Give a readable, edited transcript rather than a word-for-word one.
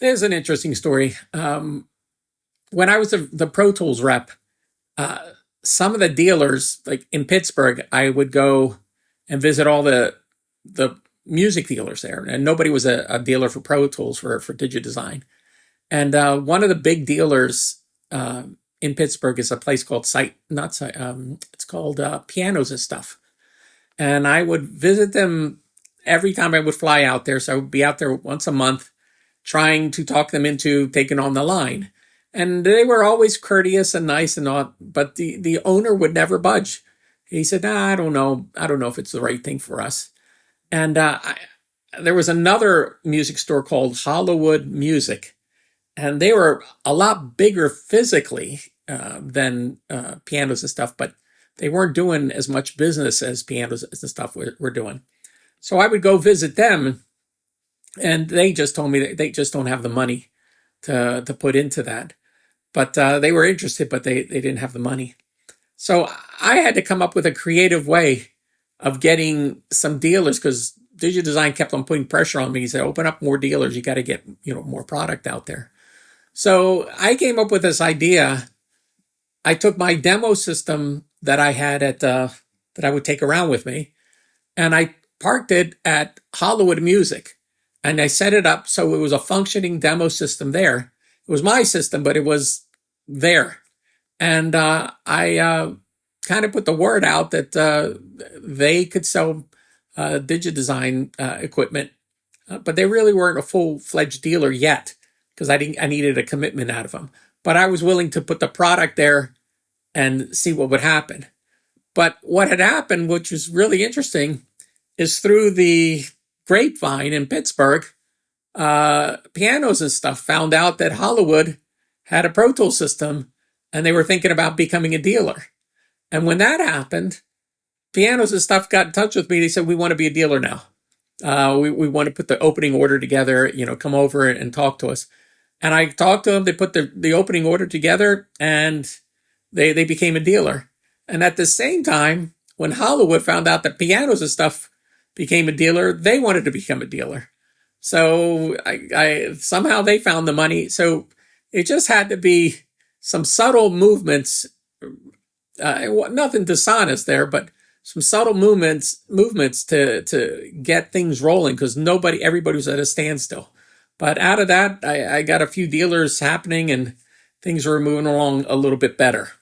There's an interesting story. When I was the Pro Tools rep, uh, some of the dealers, like in Pittsburgh, I would go and visit all the music dealers there, and nobody was a dealer for Pro Tools for DigiDesign. And one of the big dealers in Pittsburgh is a place called Site, not Site. It's called Pianos and Stuff. And I would visit them every time I would fly out there. So I would be out there once a month trying to talk them into taking on the line. And they were always courteous and nice and all, but the owner would never budge. He said, nah, I don't know. I don't know if it's the right thing for us. And there was another music store called Hollowood Music, and they were a lot bigger physically than pianos and stuff, but they weren't doing as much business as pianos and stuff we're doing. So I would go visit them, and they just told me that they just don't have the money to put into that. But they were interested, but they didn't have the money. So I had to come up with a creative way of getting some dealers because DigiDesign kept on putting pressure on me. He said, open up more dealers. You got to get more product out there. So I came up with this idea. I took my demo system that I had that I would take around with me, and I parked it at Hollywood Music, and I set it up so it was a functioning demo system there. It was my system, but it was there. And I kind of put the word out that they could sell DigiDesign equipment, but they really weren't a full-fledged dealer yet because I needed a commitment out of them. But I was willing to put the product there and see what would happen. But what had happened, which was really interesting, is through the grapevine in Pittsburgh, pianos and stuff found out that Hollywood had a Pro Tools system and they were thinking about becoming a dealer. And when that happened, pianos and stuff got in touch with me. They said, we want to be a dealer now. We want to put the opening order together, come over and talk to us. And I talked to them. They put the opening order together and they became a dealer. And at the same time, when Hollywood found out that pianos and stuff became a dealer, they wanted to become a dealer. So I somehow they found the money. So it just had to be some subtle movements, nothing dishonest there, but some subtle movements to get things rolling because everybody was at a standstill. But out of that, I got a few dealers happening and things were moving along a little bit better.